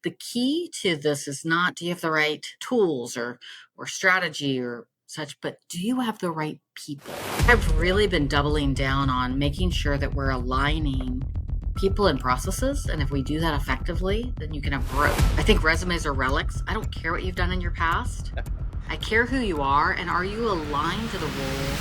the key to this is not, do you have the right tools or strategy or such, but do you have the right people? I've really been doubling down on making sure that we're aligning people and processes. And if we do that effectively, then you can have growth. I think resumes are relics. I don't care what you've done in your past. I care who you are, and are you aligned to the role?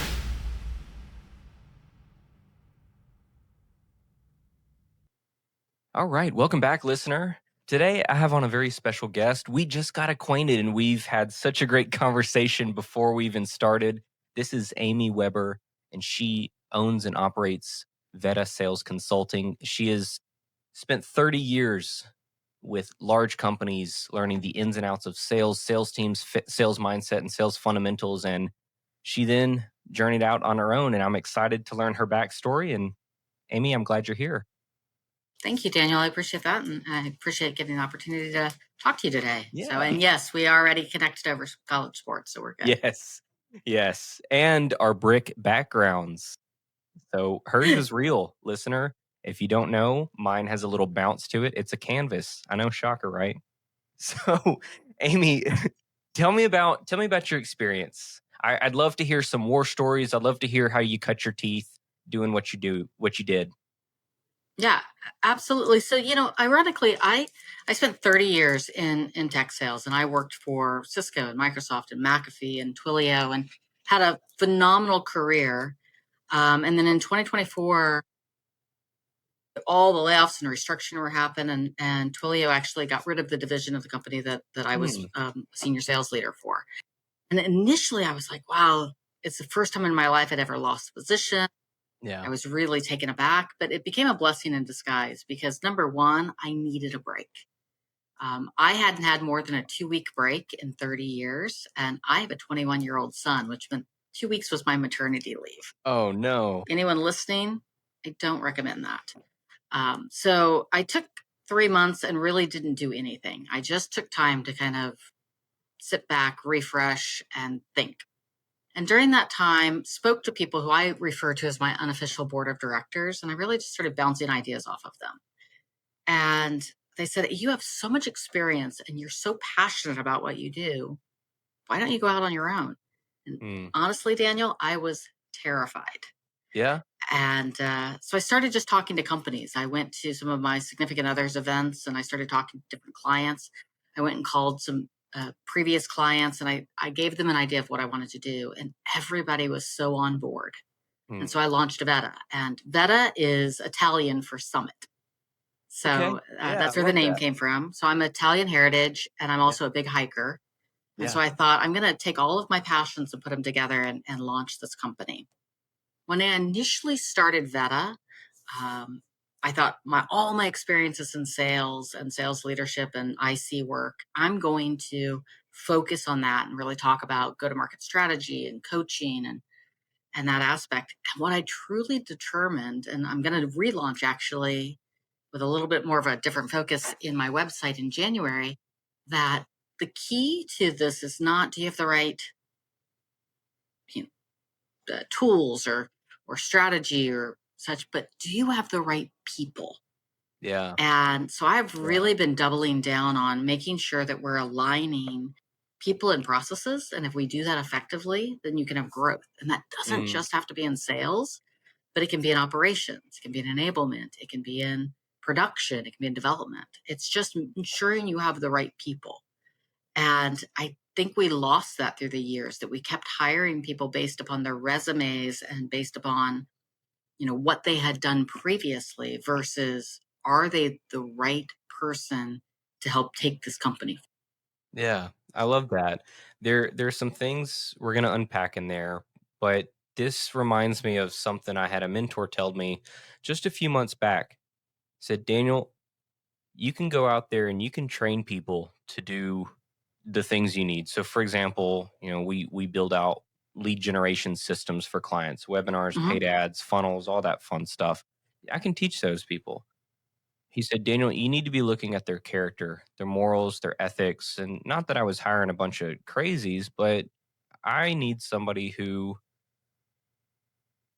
All right, welcome back, listener. Today, I have on a very special guest. We just got acquainted and we've had such a great conversation before we even started. This is Amy Weber, and she owns and operates Vetta Sales Consulting. She has spent 30 years with large companies learning the ins and outs of sales, sales teams, sales mindset, and sales fundamentals. And she then journeyed out on her own, and I'm excited to learn her backstory. And Amy, I'm glad you're here. Thank you, Daniel. I appreciate that. And I appreciate getting the opportunity to talk to you today. Yeah. So, and yes, we already connected over college sports, so we're good. Yes. Yes. And our brick backgrounds. So hers is real, listener. If you don't know, mine has a little bounce to it. It's a canvas. I know, shocker, right? So, Amy, tell me about your experience. I'd love to hear some war stories. I'd love to hear how you cut your teeth doing what you did. Yeah, absolutely. So, ironically, I spent 30 years in tech sales, and I worked for Cisco and Microsoft and McAfee and Twilio and had a phenomenal career. And then in 2024, all the layoffs and restructuring were happening, and Twilio actually got rid of the division of the company that I was senior sales leader for. And initially I was like, wow, it's the first time in my life I'd ever lost a position. Yeah. I was really taken aback, but it became a blessing in disguise because number one, I needed a break. I hadn't had more than a 2-week break in 30 years, and I have a 21-year-old son, which meant 2 weeks was my maternity leave. Oh, no. Anyone listening, I don't recommend that. So I took 3 months and really didn't do anything. I just took time to kind of sit back, refresh, and think. And during that time, spoke to people who I refer to as my unofficial board of directors, and I really just started bouncing ideas off of them. And they said, you have so much experience and you're so passionate about what you do. Why don't you go out on your own? And honestly, Daniel, I was terrified. Yeah. And so I started just talking to companies. I went to some of my significant others events and I started talking to different clients. I went and called some previous clients and I gave them an idea of what I wanted to do. And everybody was so on board. And so I launched Vetta. And Vetta is Italian for summit. So Okay. that's where the name came from. So I'm Italian heritage and I'm also a big hiker. And so I thought I'm going to take all of my passions and put them together and launch this company. When I initially started Vetta, I thought all my experiences in sales and sales leadership and IC work, I'm going to focus on that and really talk about go-to-market strategy and coaching and that aspect. And what I truly determined, and I'm going to relaunch actually with a little bit more of a different focus in my website in January, that the key to this is not, do you have the right tools or strategy or such, but do you have the right people? Yeah. And so I've really been doubling down on making sure that we're aligning people and processes. And if we do that effectively, then you can have growth. And that doesn't just have to be in sales, but it can be in operations, it can be in enablement, it can be in production, it can be in development. It's just ensuring you have the right people. And I think we lost that through the years, that we kept hiring people based upon their resumes and based upon, what they had done previously versus are they the right person to help take this company? Yeah, I love that. There's some things we're gonna unpack in there, but this reminds me of something I had a mentor tell me just a few months back. Said, Daniel, you can go out there and you can train people to do the things you need. So for example, we build out lead generation systems for clients, webinars, paid ads, funnels, all that fun stuff. I can teach those people. He said, Daniel, you need to be looking at their character, their morals, their ethics. And not that I was hiring a bunch of crazies, but I need somebody who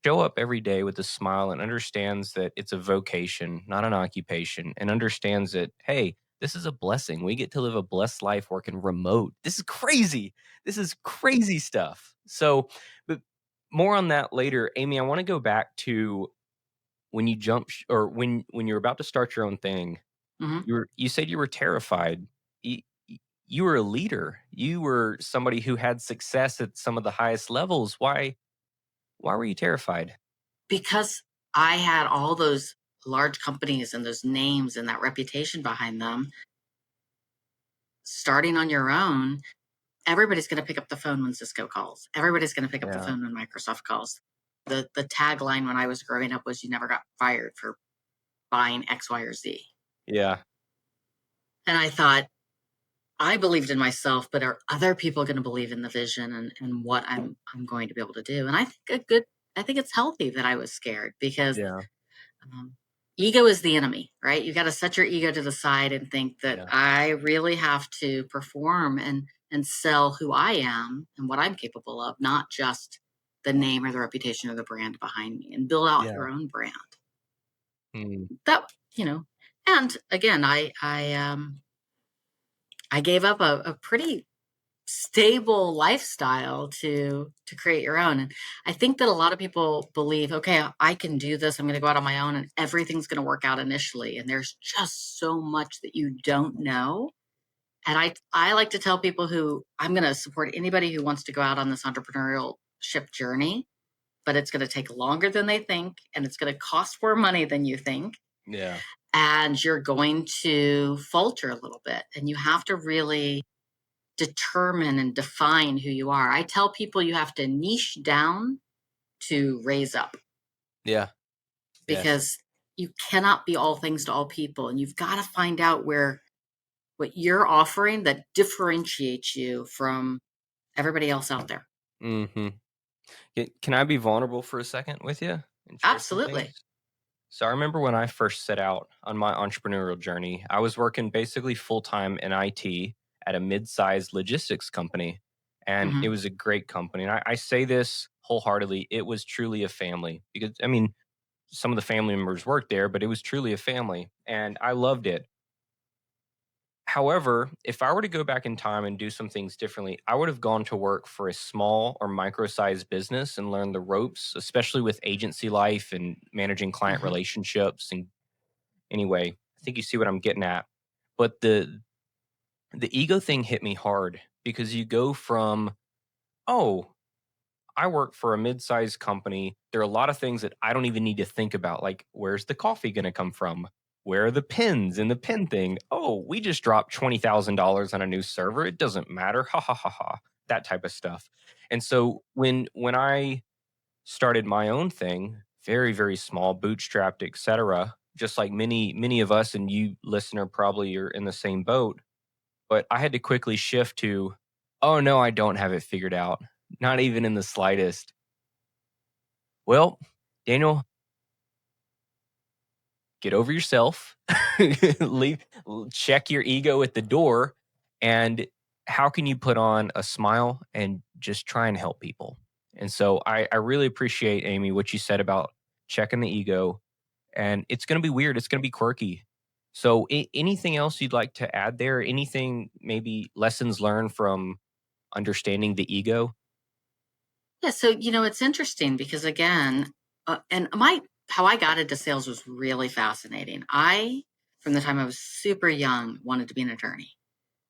show up every day with a smile and understands that it's a vocation, not an occupation, and understands that, hey, This is a blessing. We get to live a blessed life working remote. This is crazy. This is crazy stuff. So, but more on that later. Amy, I want to go back to when you or when you're about to start your own thing. Mhm. You said you were terrified. You were a leader. You were somebody who had success at some of the highest levels. Why were you terrified? Because I had all those large companies and those names and that reputation behind them, starting on your own, everybody's going to pick up the phone when Cisco calls. Everybody's going to pick up the Yeah. phone when Microsoft calls. The tagline when I was growing up was, "You never got fired for buying X, Y, or Z." Yeah. And I thought, I believed in myself, but are other people going to believe in the vision and what I'm going to be able to do? And I think it's healthy that I was scared, because Yeah. Um, ego is the enemy, right? You got to set your ego to the side and think that Yeah. I really have to perform and sell who I am and what I'm capable of, not just the name or the reputation or the brand behind me, and build out Yeah. your own brand. Mm. That, you know, and again, I gave up a pretty stable lifestyle to create your own. And I think that a lot of people believe, okay, I can do this. I'm going to go out on my own and everything's going to work out initially. And there's just so much that you don't know. And I like to tell people who I'm going to support anybody who wants to go out on this entrepreneurship journey, but it's going to take longer than they think, and it's going to cost more money than you think. Yeah. And you're going to falter a little bit, and you have to really determine and define who you are. I tell people you have to niche down to raise up, Yeah. Yes. because you cannot be all things to all people. And you've got to find out where what you're offering that differentiates you from everybody else out there. Mhm. Can I be vulnerable for a second with you and share some Absolutely. things? So I remember when I first set out on my entrepreneurial journey, I was working basically full time in IT at a mid-sized logistics company, and it Hmm. was a great company. And I say this wholeheartedly; it was truly a family because I mean, some of the family members worked there, but it was truly a family, and I loved it. However, if I were to go back in time and do some things differently, I would have gone to work for a small or micro-sized business and learned the ropes, especially with agency life and managing client Hmm. relationships. And anyway, I think you see what I'm getting at. But the ego thing hit me hard because you go from, oh, I work for a mid-sized company. There are a lot of things that I don't even need to think about, like where's the coffee going to come from? Where are the pins in the pin thing? Oh, we just dropped $20,000 on a new server. It doesn't matter. Ha ha ha ha. That type of stuff. And so when I started my own thing, very very small, bootstrapped, etc., just like many of us, and you listener probably are in the same boat, but I had to quickly shift to, oh no, I don't have it figured out. Not even in the slightest. Well, Daniel, get over yourself. Leave, check your ego at the door, and how can you put on a smile and just try and help people? And so I really appreciate, Amy, what you said about checking the ego. And it's going to be weird. It's going to be quirky. So, anything else you'd like to add there? Anything, maybe lessons learned from understanding the ego? Yeah. So, it's interesting because, again, and how I got into sales was really fascinating. From the time I was super young, wanted to be an attorney.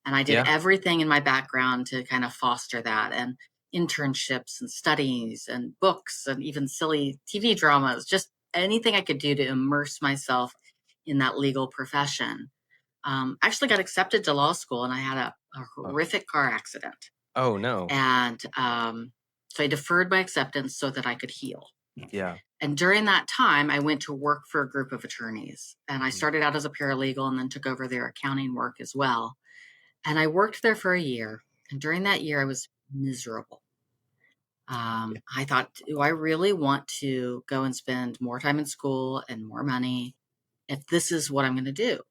And I did Yeah. everything in my background to kind of foster that, and internships and studies and books and even silly TV dramas, just anything I could do to immerse myself in that legal profession. I actually got accepted to law school, and I had a Oh, horrific car accident. oh no. And so I deferred my acceptance so that I could heal. Yeah. And during that time, I went to work for a group of attorneys. And I Mhm. started out as a paralegal and then took over their accounting work as well. And I worked there for a year. And during that year, I was miserable. Yeah. I thought, do I really want to go and spend more time in school and more money if this is what I'm going to do?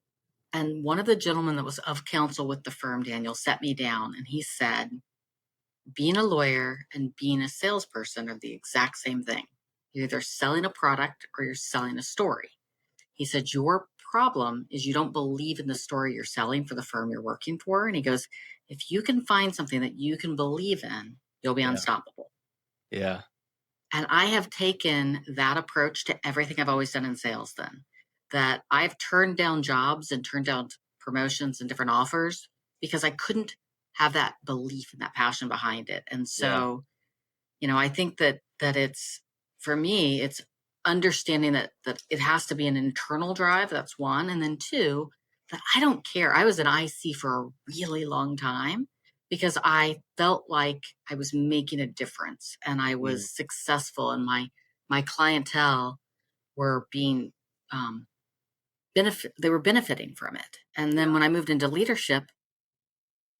And one of the gentlemen that was of counsel with the firm, Daniel, set me down and he said, being a lawyer and being a salesperson are the exact same thing. You're either selling a product or you're selling a story. He said, your problem is you don't believe in the story you're selling for the firm you're working for. And he goes, if you can find something that you can believe in, you'll be Yeah. unstoppable. Yeah. And I have taken that approach to everything I've always done in sales then, that I've turned down jobs and turned down promotions and different offers because I couldn't have that belief and that passion behind it. And Yeah. so, I think that it's, for me, it's understanding that it has to be an internal drive. That's one. And then two, that I don't care. I was an IC for a really long time because I felt like I was making a difference and I Mm. was successful, and my clientele were being they were benefiting from it. And then when I moved into leadership,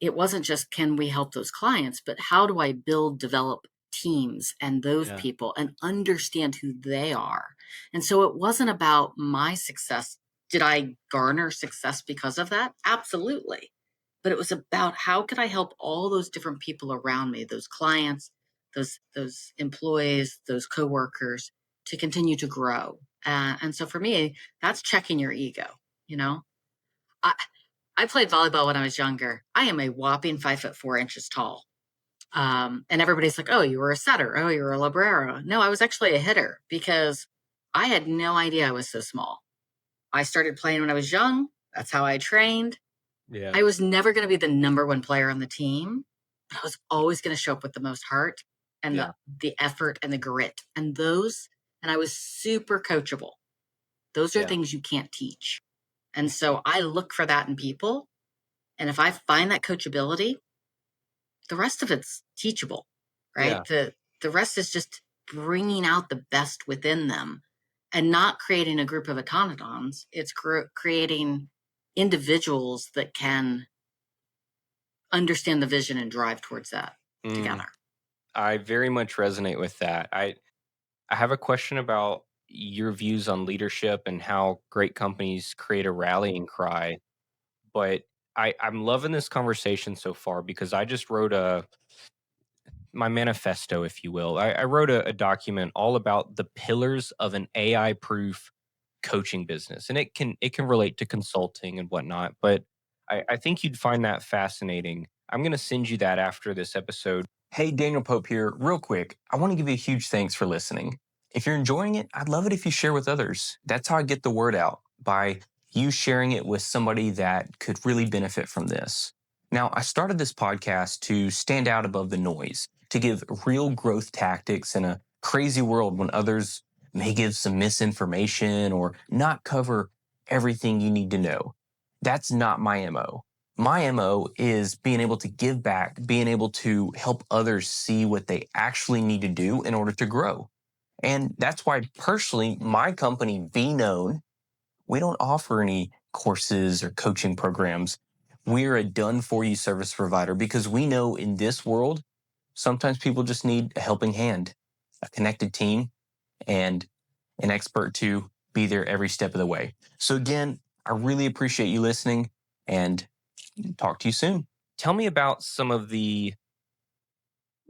it wasn't just can we help those clients, but how do I build, develop teams and those Yeah. people and understand who they are? And so it wasn't about my success. Did I garner success because of that? Absolutely. But it was about how could I help all those different people around me, those clients, those employees, those coworkers, to continue to grow. And so for me, that's checking your ego. You know, I, I played volleyball when I was younger. I am a whopping 5'4" tall. And everybody's like, oh, you were a setter. Oh, you were a librero. No, I was actually a hitter because I had no idea I was so small. I started playing when I was young. That's how I trained. Yeah. I was never going to be the number one player on the team, but I was always going to show up with the most heart and Yeah. the effort and the grit. And I was super coachable. Those are Yeah. things you can't teach. And so I look for that in people. And if I find that coachability, the rest of it's teachable, Yeah. right? The rest is just bringing out the best within them and not creating a group of automatons. It's creating individuals that can understand the vision and drive towards that Mm. together. I very much resonate with that. I have a question about your views on leadership and how great companies create a rallying cry. But I'm loving this conversation so far because I just wrote my manifesto, if you will. I wrote a document all about the pillars of an AI proof coaching business. And it can relate to consulting and whatnot. But I think you'd find that fascinating. I'm gonna send you that after this episode. Hey, Daniel Pope here. Real quick, I want to give you a huge thanks for listening. If you're enjoying it, I'd love it if you share with others. That's how I get the word out, by you sharing it with somebody that could really benefit from this. Now, I started this podcast to stand out above the noise, to give real growth tactics in a crazy world when others may give some misinformation or not cover everything you need to know. That's not my MO. My MO is being able to give back, being able to help others see what they actually need to do in order to grow. And that's why personally, my company, Be Known, we don't offer any courses or coaching programs. We're a done for you service provider because we know in this world, sometimes people just need a helping hand, a connected team, and an expert to be there every step of the way. So again, I really appreciate you listening and talk to you soon. Tell me about some of the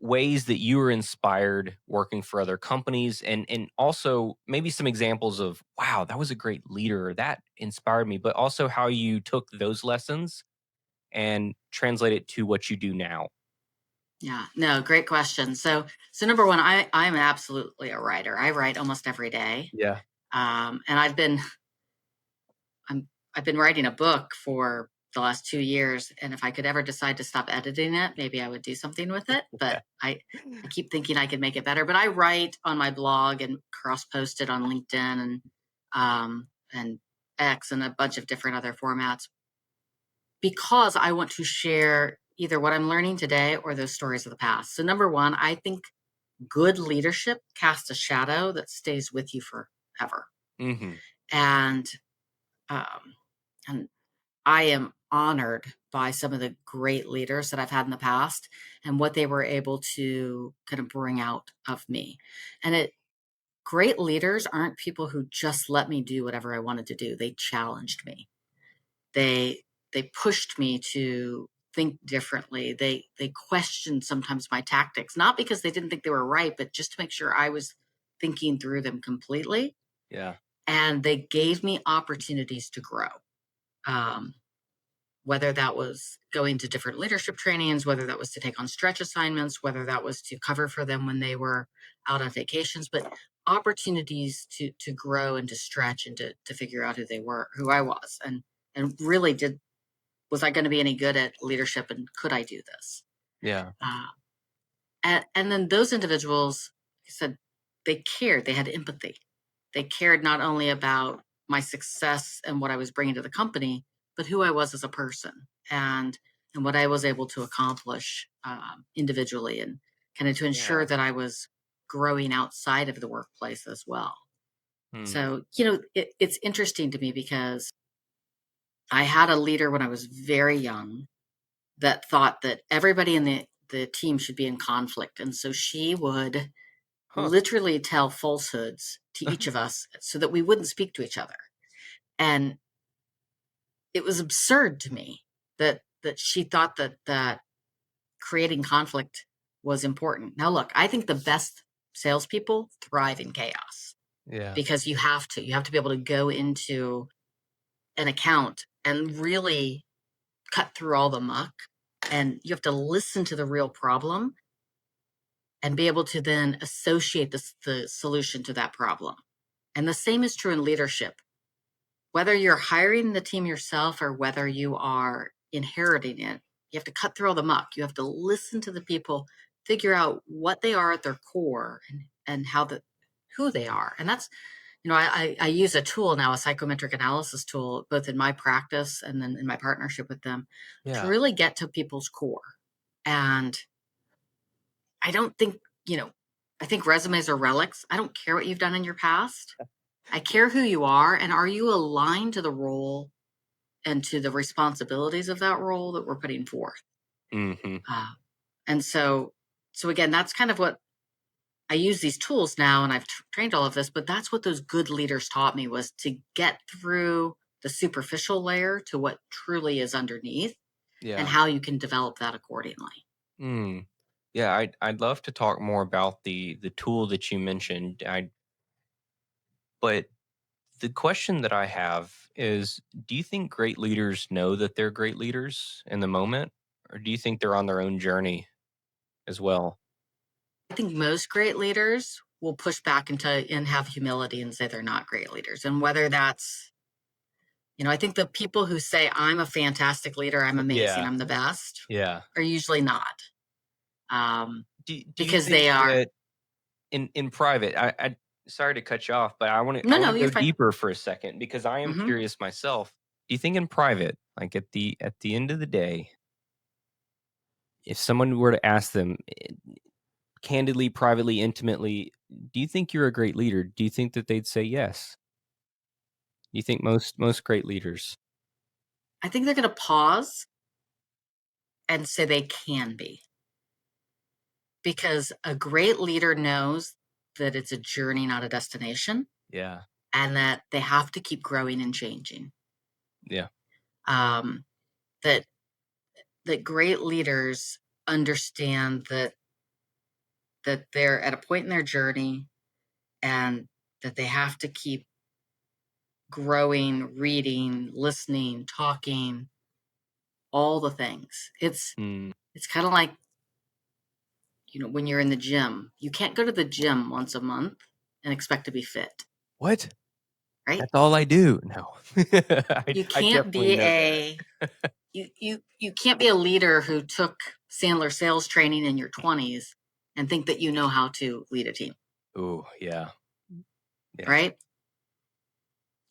ways that you were inspired working for other companies, and also maybe some examples of, wow, that was a great leader, that inspired me, but also how you took those lessons and translate it to what you do now. Yeah, no, great question. So number one, I'm absolutely a writer. I write almost every day. Yeah. And I've been writing a book for the last 2 years, and if I could ever decide to stop editing it, maybe I would do something with it. Yeah. But I keep thinking I could make it better. But I write on my blog and cross post it on LinkedIn and X and a bunch of different other formats because I want to share either what I'm learning today or those stories of the past. So number one, I think good leadership casts a shadow that stays with you forever. Hmm. And um, and I am honored by some of the great leaders that I've had in the past and what they were able to kind of bring out of me. And great leaders aren't people who just let me do whatever I wanted to do. They challenged me. They they pushed me to think differently. They questioned sometimes my tactics, not because they didn't think they were right, but just to make sure I was thinking through them completely. Yeah. and they gave me opportunities to grow. Whether that was going to different leadership trainings, whether that was to take on stretch assignments, whether that was to cover for them when they were out on vacations, but opportunities to grow and to stretch and to figure out who I was, and really was I going to be any good at leadership, and could I do this? Yeah. And then those individuals, like I said, they cared, they had empathy. They cared not only about my success and what I was bringing to the company, but who I was as a person, and what I was able to accomplish individually, and kind of to ensure Yeah. that I was growing outside of the workplace as well. Hmm. So, it's interesting to me because I had a leader when I was very young that thought that everybody in the team should be in conflict. And so she would Huh. literally tell falsehoods to each of us so that we wouldn't speak to each other. And it was absurd to me that she thought that creating conflict was important. Now, look, I think the best salespeople thrive in chaos Yeah. because you have to be able to go into an account and really cut through all the muck, and you have to listen to the real problem and be able to then associate the solution to that problem. And the same is true in leadership. Whether you're hiring the team yourself or whether you are inheriting it, you have to cut through all the muck. You have to listen to the people, figure out what they are at their core, and who they are. And that's, I use a tool now, a psychometric analysis tool, both in my practice and then in my partnership with them, to Yeah. really get to people's core. And I don't think, I think resumes are relics. I don't care what you've done in your past. I care who you are, and are you aligned to the role and to the responsibilities of that role that we're putting forth. Mm-hmm. Uh, and so again, that's kind of what I use these tools now, and I've trained all of this, but that's what those good leaders taught me, was to get through the superficial layer to what truly is underneath and Yeah. how you can develop that accordingly. Mm. Yeah. I'd love to talk more about the tool that you mentioned. But the question that I have is, do you think great leaders know that they're great leaders in the moment, or do you think they're on their own journey as well? I think most great leaders will push back and have humility and say they're not great leaders. And whether that's, I think the people who say, I'm a fantastic leader, I'm amazing, Yeah. I'm the best, Yeah. are usually not. Um, Do you because think they are. that in private, I sorry to cut you off, but I No, want no, to you're go fine. deeper for a second because I am Hmm. curious myself. Do you think in private, like at the end of the day, if someone were to ask them candidly, privately, intimately, do you think you're a great leader? Do you think that they'd say yes? Do you think most great leaders? I think they're going to pause and say they can be, because a great leader knows that it's a journey, not a destination, Yeah. and that they have to keep growing and changing. Yeah. Um, that that great leaders understand that they're at a point in their journey, and that they have to keep growing, reading, listening, talking, all the things. Mm. It's kind of like, when you're in the gym, you can't go to the gym once a month and expect to be fit, What? right? That's all I do. No. You I can't definitely be know that. you can't be a leader who took Sandler sales training in your 20s and think that you know how to lead a team, Ooh, yeah. Yeah. right?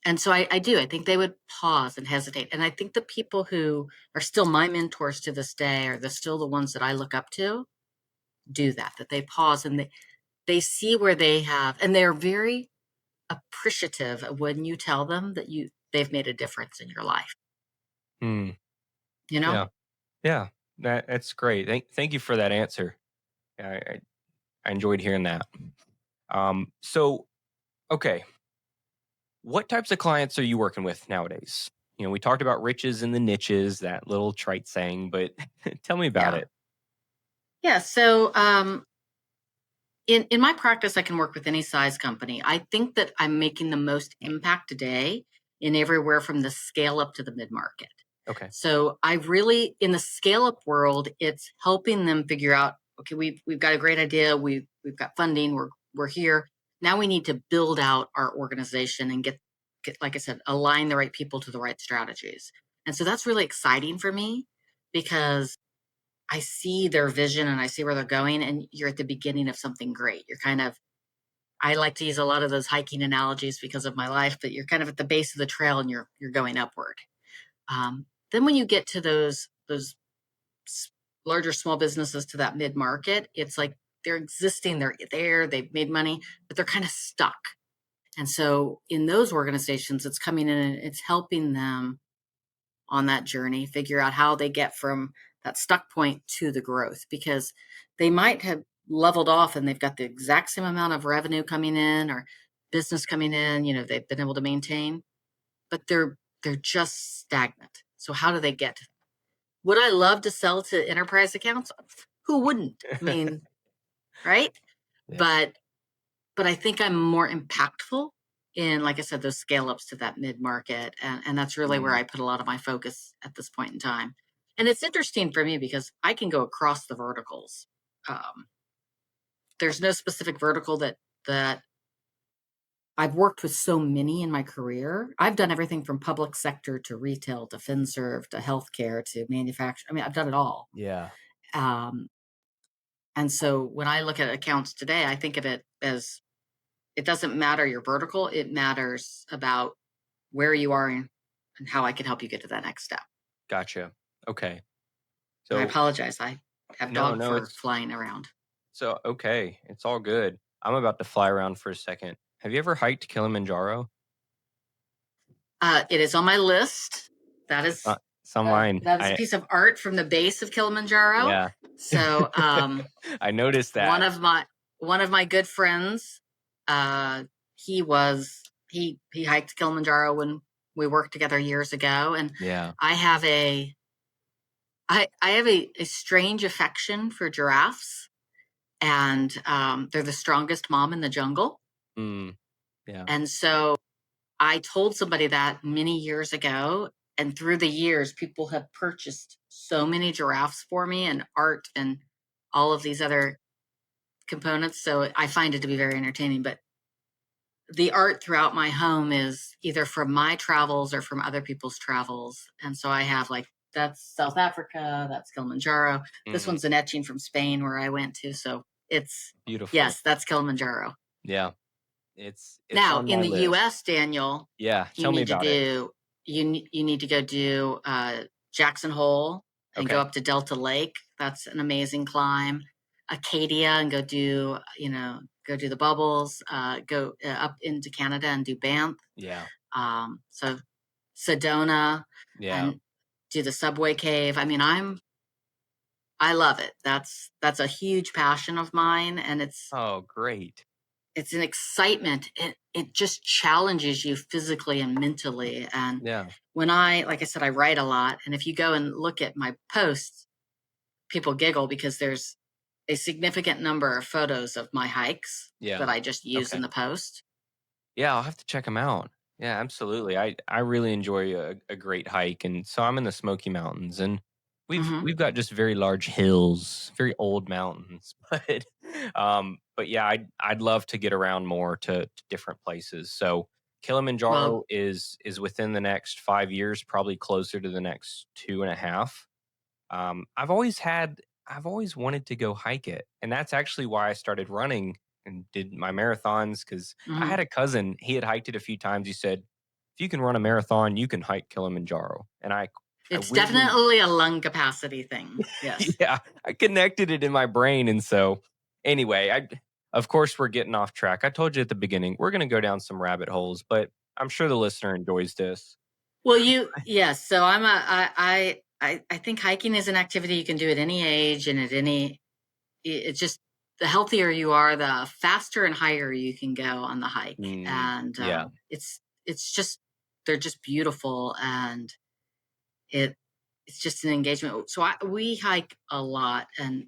And so I do. I think they would pause and hesitate. And I think the people who are still my mentors to this day, are still the ones that I look up to, do that they pause, and they see where they have, and they're very appreciative of when you tell them that they've made a difference in your life, Mm. you know? Yeah. Yeah. That's great. Thank you for that answer. I enjoyed hearing that. So okay, what types of clients are you working with nowadays? We talked about riches in the niches, that little trite saying, but tell me about Yeah. it. Yeah. So in my practice, I can work with any size company. I think that I'm making the most impact today in everywhere from the scale up to the mid-market. Okay. So I really, in the scale up world, it's helping them figure out, okay, we've got a great idea. We've got funding. We're here. Now we need to build out our organization and get, like I said, align the right people to the right strategies. And so that's really exciting for me because I see their vision and I see where they're going, and you're at the beginning of something great. You're kind of, I like to use a lot of those hiking analogies because of my life, but you're kind of at the base of the trail and you're going upward. Then when you get to those larger small businesses to that mid market, it's like they're existing, they're there, they've made money, but they're kind of stuck. And so in those organizations, it's coming in and it's helping them on that journey, figure out how they get from that stuck point to the growth, because they might have leveled off and they've got the exact same amount of revenue coming in or business coming in, they've been able to maintain, but they're just stagnant. So how do they get? Would I love to sell to enterprise accounts? Who wouldn't? I mean, right? Yeah. But I think I'm more impactful in, like I said, those scale ups to that mid market. And that's really where I put a lot of my focus at this point in time. And it's interesting for me because I can go across the verticals. There's no specific vertical that I've worked with so many in my career. I've done everything from public sector to retail to FinServe to healthcare to manufacturing. I mean, I've done it all. Yeah. Um, and so when I look at accounts today, I think of it as, it doesn't matter your vertical. It matters about where you are and how I can help you get to that next step. Gotcha. Okay. And I So apologize. I have dog no, fur it's flying around. so okay. It's all good. I'm about to fly around for a second. Have you ever hiked Kilimanjaro? It is on my list. That is It's on mine. that is a piece of art from the base of Kilimanjaro. Yeah. So I noticed one that. of my good friends, uh, he hiked Kilimanjaro when we worked together years ago, and Yeah. I have a strange affection for giraffes, and they're the strongest mom in the jungle. Mm, yeah. And so I told somebody that many years ago, and through the years, people have purchased so many giraffes for me and art and all of these other components. So I find it to be very entertaining. But the art throughout my home is either from my travels or from other people's travels. And so I have, like, that's South Africa, that's Kilimanjaro. This Mm, one's an etching from Spain where I went to. So it's, beautiful. yes, that's Kilimanjaro. Yeah. It's Now on in my the list. US, Daniel, Yeah. you Tell me need to about it. do you need to go do Jackson Hole and go Okay. up to Delta Lake. That's an amazing climb. Acadia, and go do the bubbles. Go up into Canada and do Banff. Yeah. So Sedona Yeah. and do the Subway Cave. I mean, I love it. That's a huge passion of mine, and Oh, great. it's an excitement. It just challenges you physically and mentally. And Yeah. when like I said, I write a lot, and if you go and look at my posts, people giggle because there's a significant number of photos of my hikes Yeah. that I just use in Okay. the post. Yeah, I'll have to check them out. Yeah, absolutely. I really enjoy a great hike, and so I'm in the Smoky Mountains, and Hmm. we've got just very large hills, very old mountains. But yeah, I'd love to get around more to different places. So Well, Kilimanjaro is within the next 5 years, probably closer to the next 2.5. I've always wanted to go hike it, and that's actually why I started running and did my marathons. Because I mhm. had a cousin, he had hiked it a few times. He said, "If you can run a marathon, you can hike Kilimanjaro." And I It's weirdly, definitely a lung capacity thing. Yes. yeah, I connected it in my brain, and so anyway, of course we're getting off track. I told you at the beginning we're going to go down some rabbit holes, but I'm sure the listener enjoys this. Well, yes. So I think hiking is an activity you can do at any age and at any. It's just, the healthier you are, the faster and higher you can go on the hike, Mm, and yeah, it's just, they're just beautiful, and it it's just an engagement. So we hike a lot, and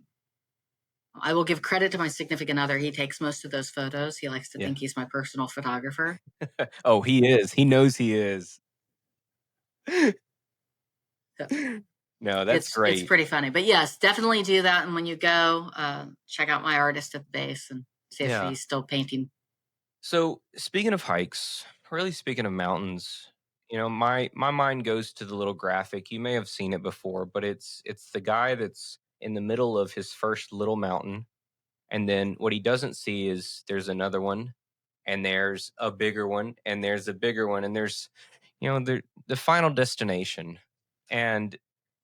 I will give credit to my significant other. He takes most of those photos. He likes to Yeah. think he's my personal photographer. Oh, he is. He knows he is. So No, that's it's great. pretty funny. But yes, definitely do that. And when you go, check out my artist at the base and see if Yeah. he's still painting. So speaking of hikes, really speaking of mountains, my mind goes to the little graphic. You may have seen it before, but it's the guy that's in the middle of his first little mountain, and then what he doesn't see is there's another one, and there's a bigger one, and there's a bigger one, and there's the final destination. And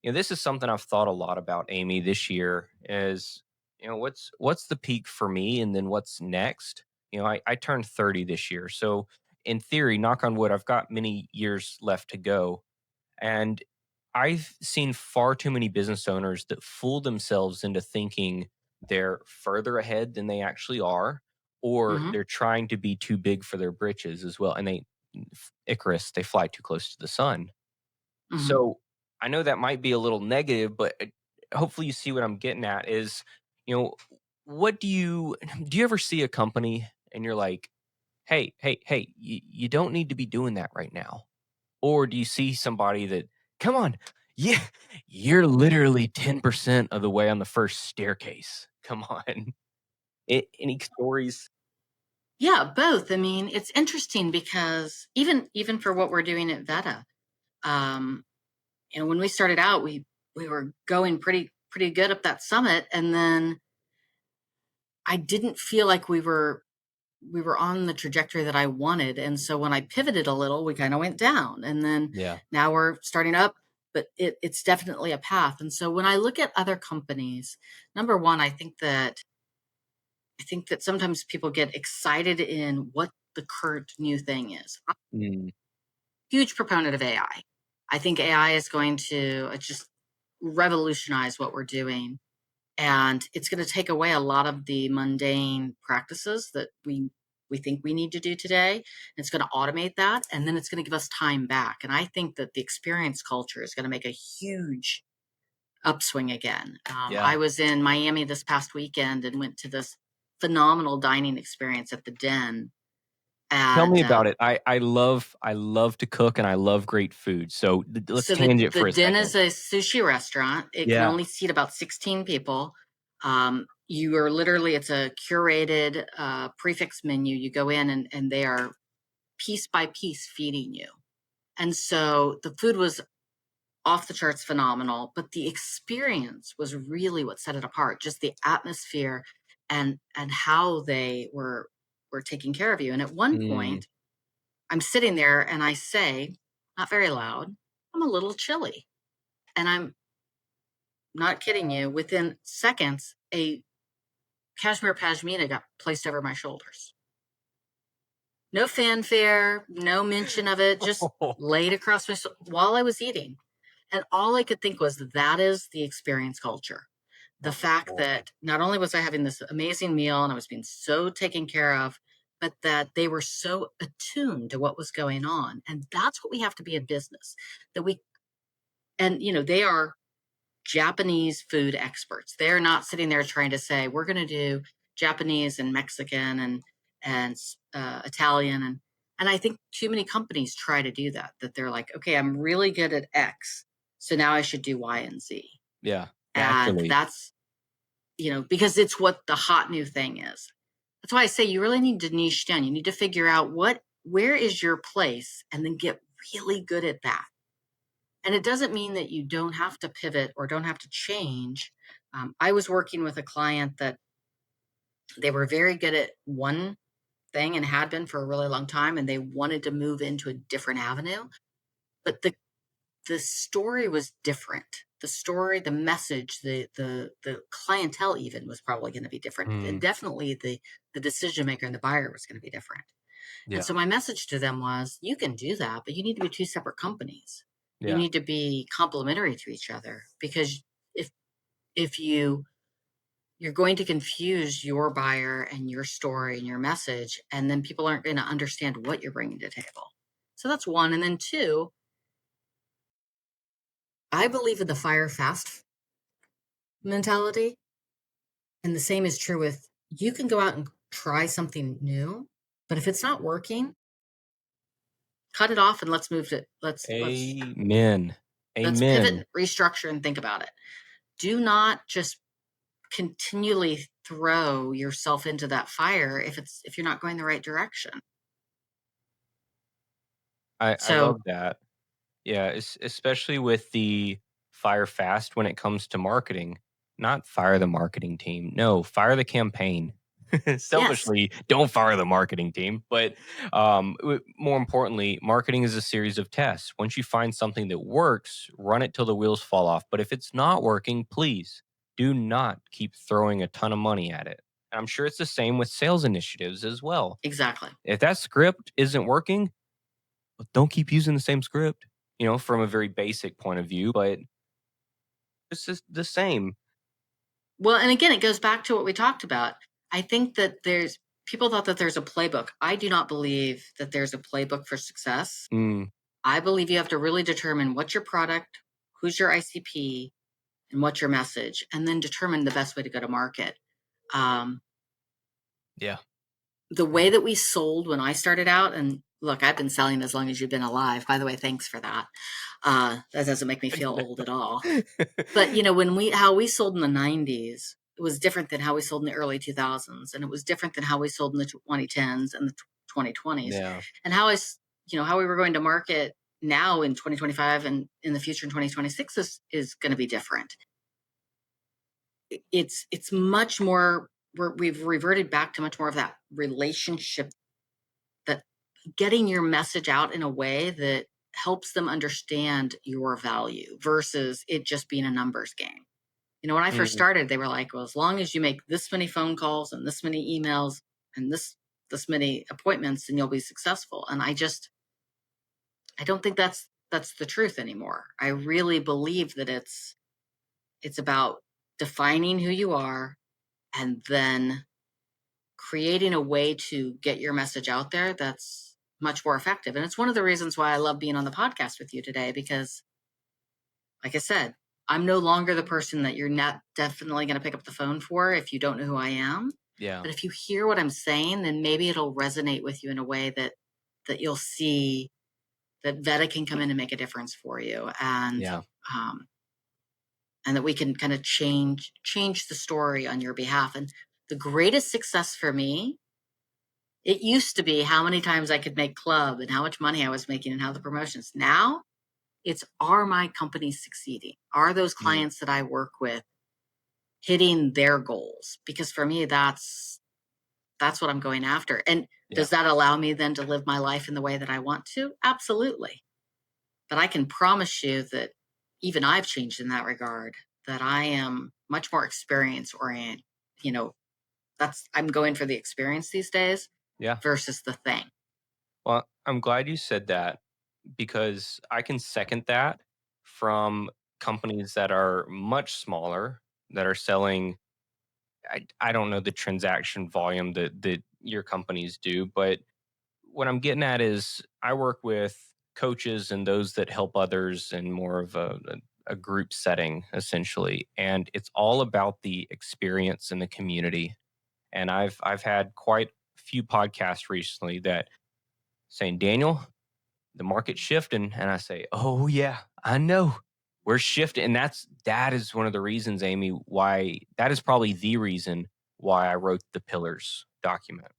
this is something I've thought a lot about, Amy, this year is what's the peak for me, and then what's next. I turned 30 this year, so in theory, knock on wood, I've got many years left to go. And I've seen far too many business owners that fool themselves into thinking they're further ahead than they actually are, or Hmm. they're trying to be too big for their britches as well. And Icarus, they fly too close to the sun. Hmm. So I know that might be a little negative, but hopefully you see what I'm getting at is, you know, what do you ever see a company and you're like, hey, you don't need to be doing that right now? Or do you see somebody that, come on, yeah, you're literally 10% of the way on the first staircase. Come on. Any stories? Yeah, both. I mean, it's interesting because even for what we're doing at Vetta, um, when we started out, we were going pretty good up that summit, and then I didn't feel like we were on the trajectory that I wanted. And so when I pivoted a little, we kind of went down. And then Yeah. now we're starting up, but it's definitely a path. And so when I look at other companies, number one, I think that sometimes people get excited in what the current new thing is. I'm Mm, a huge proponent of AI. I think AI is going to just revolutionize what we're doing, and it's going to take away a lot of the mundane practices that we think we need to do today. It's going to automate that, and then it's going to give us time back. And I think that the experience culture is going to make a huge upswing again. yeah. I was in Miami this past weekend and went to this phenomenal dining experience at the Den. Tell And me about it. I love to cook and I love great food. So let's so the tangent the for a Den second. is a sushi restaurant. It can Yeah. only seat about 16 people. You are literally, it's a curated prefix menu. You go in and they are piece by piece feeding you. And so the food was off the charts phenomenal, but the experience was really what set it apart. Just the atmosphere and how they were taking care of you. And at one Mm. point, I'm sitting there and I say, not very loud, I'm a little chilly. And I'm not kidding you, within seconds, a cashmere pashmina got placed over my shoulders. No fanfare, no mention of it, just laid across while I was eating. And all I could think was that is the experience culture. The fact Oh. that not only was I having this amazing meal and I was being so taken care of, but that they were so attuned to what was going on. And that's what we have to be in business. That we, and they are Japanese food experts. They're not sitting there trying to say we're going to do Japanese and Mexican and Italian, and I think too many companies try to do that. That they're like, okay, I'm really good at X, so now I should do Y and Z, Yeah. and Naturally. that's because it's what the hot new thing is. That's why I say you really need to niche down. You need to figure out where is your place, and then get really good at that. And it doesn't mean that you don't have to pivot or don't have to change. I was working with a client that they were very good at one thing and had been for a really long time, and they wanted to move into a different avenue. But the story was different. The story, the message, the clientele even was probably going to be different, and Mm. definitely the decision maker and the buyer was going to be different. And Yeah. so my message to them was, you can do that, but you need to be two separate companies. You Yeah. need to be complementary to each other, because if if you're going to confuse your buyer and your story and your message, and then people aren't going to understand what you're bringing to the table. So that's one. And then two, I believe in the fire fast mentality. And the same is true with, you can go out and try something new, but if it's not working, cut it off and let's move to Amen. let's pivot, Amen. restructure, and think about it. Do not just continually throw yourself into that fire if you're not going the right direction. I So love that. Yeah, especially with the fire fast when it comes to marketing. Not fire the marketing team. No, fire the campaign. yes, Selfishly, don't fire the marketing team. But more importantly, marketing is a series of tests. Once you find something that works, run it till the wheels fall off. But if it's not working, please do not keep throwing a ton of money at it. I'm sure it's the same with sales initiatives as well. exactly. If that script isn't working, don't keep using the same script, from a very basic point of view, but it's just the same. Well, and again, it goes back to what we talked about. I think that there's people thought that there's a playbook. I do not believe that there's a playbook for success. Mm, I believe you have to really determine what's your product, who's your ICP, and what's your message, and then determine the best way to go to market. Um, yeah. the way that we sold when I started out, and look, I've been selling as long as you've been alive. By the way, thanks for that. That doesn't make me feel old at all. But how we sold in the 90s, it was different than how we sold in the early 2000s, and it was different than how we sold in the 2010s and the 2020s, Yeah. and how we were going to market now in 2025 and in the future in 2026 is going to be different. It's much more, we've reverted back to much more of that relationship, that getting your message out in a way that helps them understand your value versus it just being a numbers game. When I first Mm, started, they were like, well, as long as you make this many phone calls and this many emails and this many appointments, then you'll be successful. And I don't think that's the truth anymore. I really believe that it's about defining who you are and then creating a way to get your message out there that's much more effective. And it's one of the reasons why I love being on the podcast with you today, because like I said, I'm no longer the person that you're not definitely going to pick up the phone for if you don't know who I am. yeah. But if you hear what I'm saying, then maybe it'll resonate with you in a way that you'll see that Vetta can come in and make a difference for you, Yeah. um, and that we can kind of change the story on your behalf. And the greatest success for me, it used to be how many times I could make club and how much money I was making and how the promotions. Now it's, are my companies succeeding? Are those Mm, clients that I work with hitting their goals? Because for me, that's what I'm going after. And yeah. does that allow me then to live my life in the way that I want to? Absolutely. But I can promise you that even I've changed in that regard, that I am much more experience oriented. You know, I'm going for the experience these days Yeah. versus the thing. Well, I'm glad you said that because I can second that from companies that are much smaller that are selling. I don't know the transaction volume that your companies do, but what I'm getting at is I work with coaches and those that help others in more of a group setting, essentially. And it's all about the experience in the community. And I've had quite a few podcasts recently that saying, Daniel, the market's shifting. And I say, oh yeah, I know. We're shifting. And that is one of the reasons, Amy, why that is probably the reason why I wrote the Pillars document.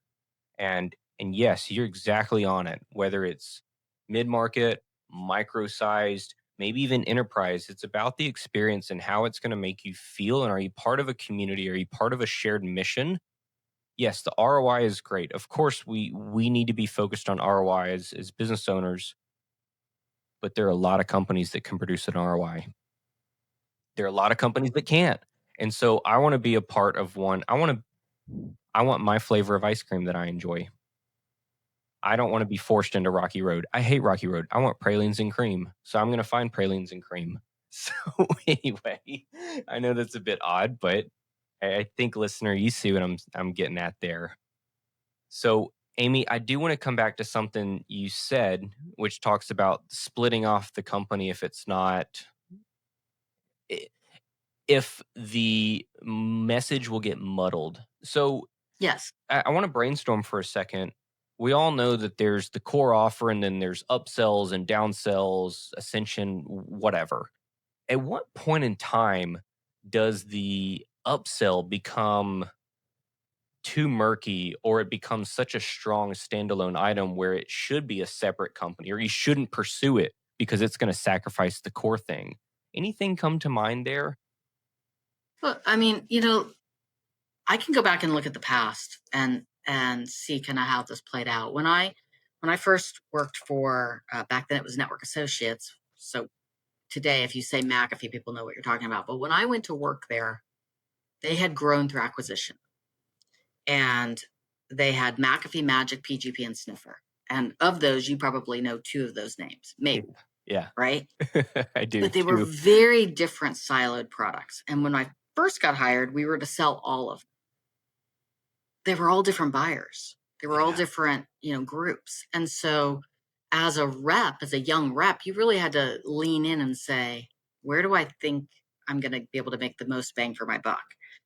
And yes, you're exactly on it. Whether it's mid-market, micro-sized, maybe even enterprise, it's about the experience and how it's going to make you feel. And are you part of a community? Are you part of a shared mission? Yes, the ROI is great. Of course, we need to be focused on ROI as business owners, but there are a lot of companies that can produce an ROI. There are a lot of companies that can't. And so I want to be a part of one. I want my flavor of ice cream that I enjoy. I don't want to be forced into Rocky Road. I hate Rocky Road. I want pralines and cream. So I'm going to find pralines and cream. So anyway, I know that's a bit odd, but I think listener, you see what I'm getting at there. So Amy, I do want to come back to something you said, which talks about splitting off the company if it's not if the message will get muddled. So Yes. I want to brainstorm for a second. We all know that there's the core offer and then there's upsells and downsells, ascension, whatever. At what point in time does the upsell become too murky, or it becomes such a strong standalone item where it should be a separate company, or you shouldn't pursue it because it's going to sacrifice the core thing? Anything come to mind there? Well, I mean, I can go back and look at the past and see kind of how this played out. When I first worked for back then it was Network Associates. So today, if you say McAfee, people know what you're talking about. But when I went to work there, they had grown through acquisition, and they had McAfee, Magic, PGP, and Sniffer. And of those, you probably know two of those names, maybe. Yeah. Right? I do. But they were very different siloed products. And when I first got hired, we were to sell all of them. They were all different buyers. They were all different, groups. And so as a rep, as a young rep, you really had to lean in and say, where do I think I'm going to be able to make the most bang for my buck?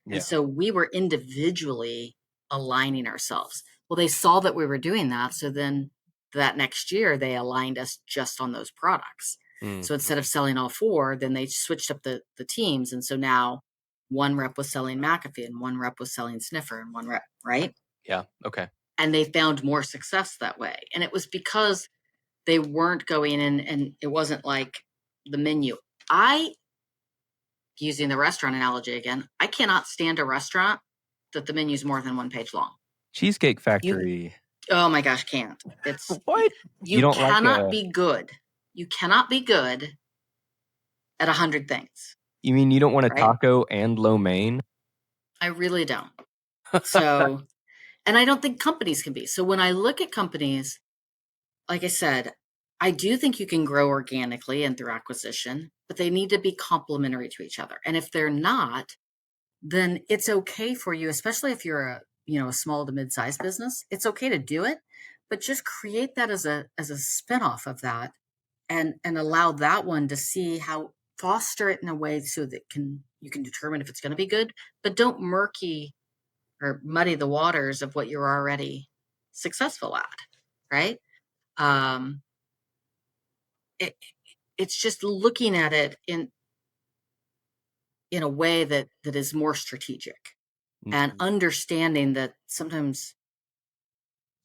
Yeah. And so we were individually aligning ourselves. Well, they saw that we were doing that. So then that next year, they aligned us just on those products. So instead of selling all four, then they switched up the teams. And so now one rep was selling McAfee and one rep was selling Sniffer and one rep, right? Yeah. Okay. And they found more success that way. And it was because they weren't going in, and it wasn't like the menu. Using the restaurant analogy again, I cannot stand a restaurant that the menu's more than one page long. Cheesecake Factory. Oh my gosh, can't. It's what? You don't cannot be good. You cannot be good at 100 things. You mean you don't want a right? taco and lo mein? I really don't. So, and I don't think companies can be. So when I look at companies, like I said, I do think you can grow organically and through acquisition, but they need to be complementary to each other. And if they're not, then it's okay for you, especially if you're a small to mid-sized business. It's okay to do it, but just create that as a spinoff of that, and allow that one to see how, foster it in a way so that you can determine if it's going to be good, but don't murky or muddy the waters of what you're already successful at, right? It's just looking at it in a way that is more strategic, and understanding that sometimes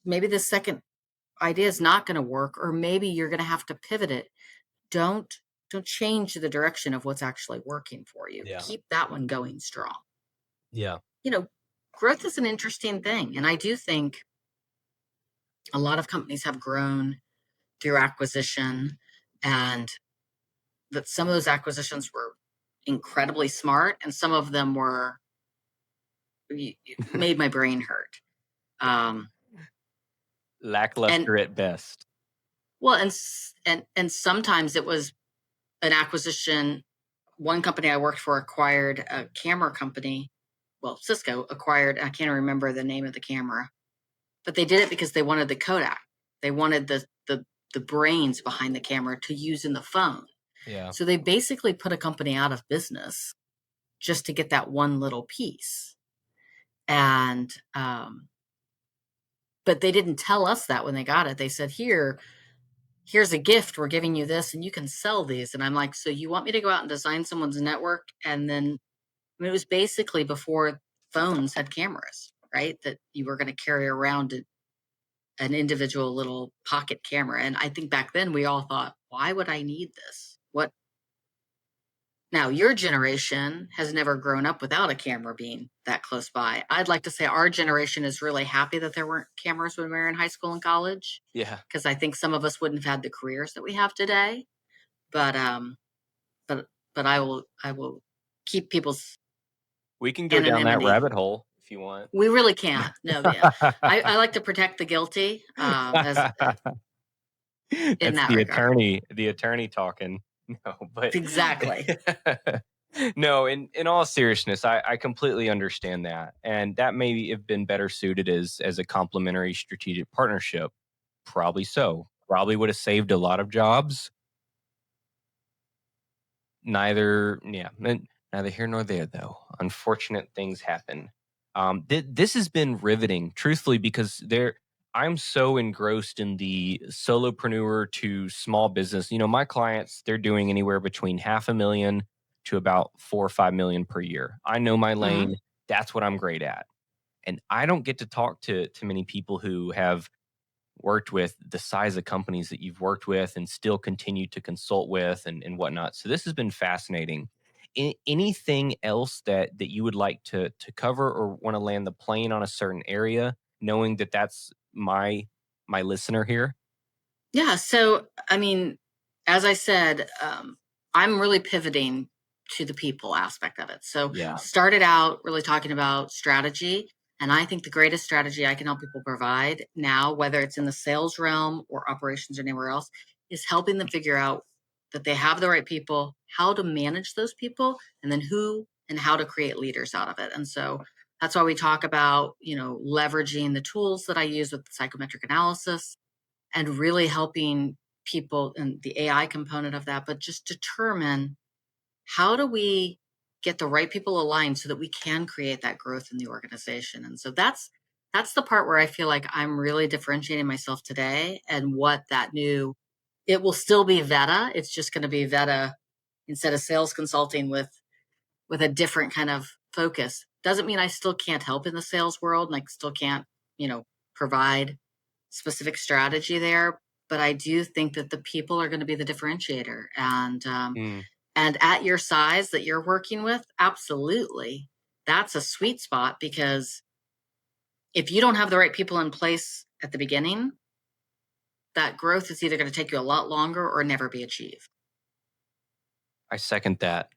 maybe the second idea is not going to work, or maybe you're going to have to pivot it. Don't change the direction of what's actually working for you. Yeah. Keep that one going strong. Yeah. Growth is an interesting thing. And I do think a lot of companies have grown through acquisition, and that some of those acquisitions were incredibly smart, and some of them were made my brain hurt. Lackluster at best. Well, and sometimes it was an acquisition. One company I worked for acquired a camera company. Well, Cisco acquired, I can't remember the name of the camera, but they did it because they wanted the Kodak. They wanted the brains behind the camera to use in the phone. Yeah. So they basically put a company out of business just to get that one little piece. And but they didn't tell us that when they got it. They said, here's a gift. We're giving you this and you can sell these. And I'm like, so you want me to go out and design someone's network? And then it was basically before phones had cameras, right? That you were going to carry around an individual little pocket camera. And I think back then we all thought, why would I need this? What? Now, your generation has never grown up without a camera being that close by. I'd like to say our generation is really happy that there weren't cameras when we were in high school and college. Yeah. Because I think some of us wouldn't have had the careers that we have today. But I will keep people's We can go down that anonymity. rabbit hole if you want. We really can't. No, yeah. I like to protect the guilty. That's the attorney talking. No, but exactly. No, in all seriousness, I completely understand that. And that may have been better suited as a complementary strategic partnership. Probably so. Probably would have saved a lot of jobs. Neither, yeah. Neither here nor there, though. Unfortunate things happen. This has been riveting, truthfully, because I'm so engrossed in the solopreneur to small business. My clients, they're doing anywhere between 500,000 to about 4 or 5 million per year. I know my Hmm. lane. That's what I'm great at. And I don't get to talk to many people who have worked with the size of companies that you've worked with and still continue to consult with and whatnot. So this has been fascinating. Anything else that you would like to cover or want to land the plane on a certain area, knowing that that's my listener here? Yeah. So, I mean, as I said, I'm really pivoting to the people aspect of it. So, Yeah. started out really talking about strategy. And I think the greatest strategy I can help people provide now, whether it's in the sales realm or operations or anywhere else, is helping them figure out that they have the right people, how to manage those people, and then who and how to create leaders out of it. And so that's why we talk about, leveraging the tools that I use with psychometric analysis and really helping people and the AI component of that, but just determine how do we get the right people aligned so that we can create that growth in the organization. And so that's the part where I feel like I'm really differentiating myself today and what that new it will still be Vetta. It's just going to be Vetta instead of sales consulting with a different kind of focus. Doesn't mean I still can't help in the sales world and I still can't, provide specific strategy there. But I do think that the people are going to be the differentiator. Mm, And at your size that you're working with, absolutely. That's a sweet spot because if you don't have the right people in place at the beginning, that growth is either going to take you a lot longer or never be achieved. I second that.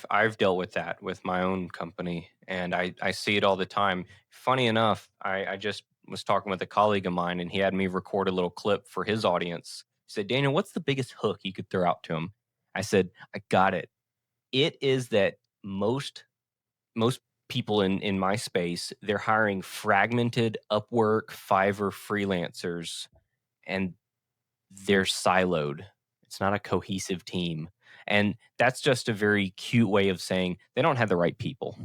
I've dealt with that with my own company, and I see it all the time. Funny enough, I just was talking with a colleague of mine, and he had me record a little clip for his audience. He said, "Daniel, what's the biggest hook you could throw out to him?" I said, "I got it. It is that most people in my space, they're hiring fragmented Upwork, Fiverr freelancers, and they're siloed. It's not a cohesive team." And that's just a very cute way of saying they don't have the right people.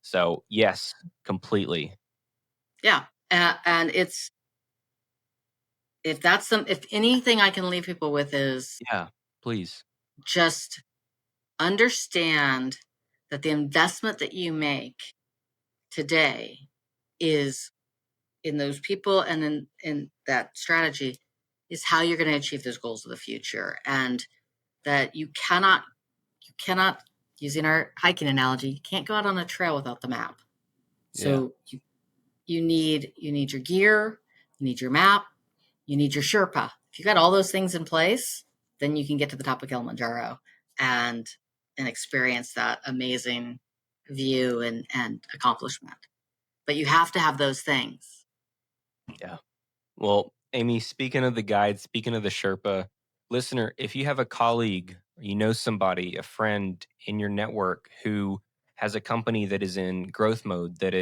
So, yes, completely. Yeah. And it's if anything I can leave people with is Yeah, please. just understand that the investment that you make today is in those people and in that strategy is how you're going to achieve those goals of the future. And that you cannot, using our hiking analogy, you can't go out on a trail without the map. Yeah, So you need your gear, you need your map, you need your Sherpa. If you got all those things in place, then you can get to the top of Kilimanjaro and and experience that amazing view and accomplishment. But you have to have those things. yeah. Well, Amy, speaking of the guide, speaking of the Sherpa, listener, if you have a colleague, or you know somebody, a friend in your network who has a company that is in growth mode, that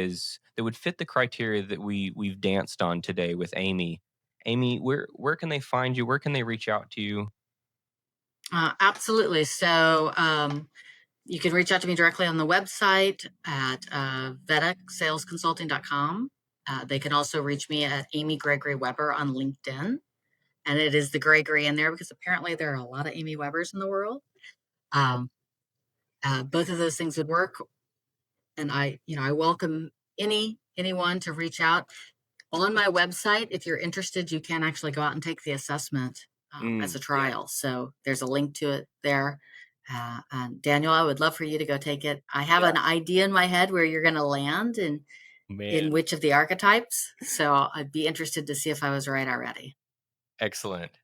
would fit the criteria that we've danced on today with Amy. Amy, where can they find you? Where can they reach out to you? Absolutely. So you can reach out to me directly on the website at vettasalesconsulting.com. They can also reach me at Amy Gregory Weber on LinkedIn. And it is the Gregory in there because apparently there are a lot of Amy Webers in the world. Um, both of those things would work. And I welcome anyone to reach out on my website. If you're interested, you can actually go out and take the assessment as a Yeah, trial. So there's a link to it there. And Daniel, I would love for you to go take it. I have yeah, an idea in my head where you're going to land in man. which of the archetypes. So I'd be interested to see if I was right already. Excellent.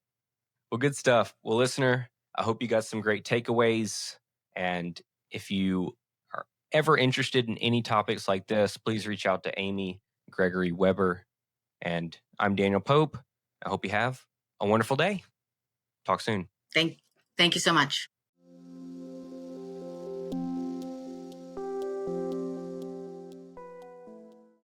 Well, good stuff. Well, listener, I hope you got some great takeaways. And if you are ever interested in any topics like this, please reach out to Amy Gregory Weber. And I'm Daniel Pope. I hope you have a wonderful day. Talk soon. Thank, thank you so much.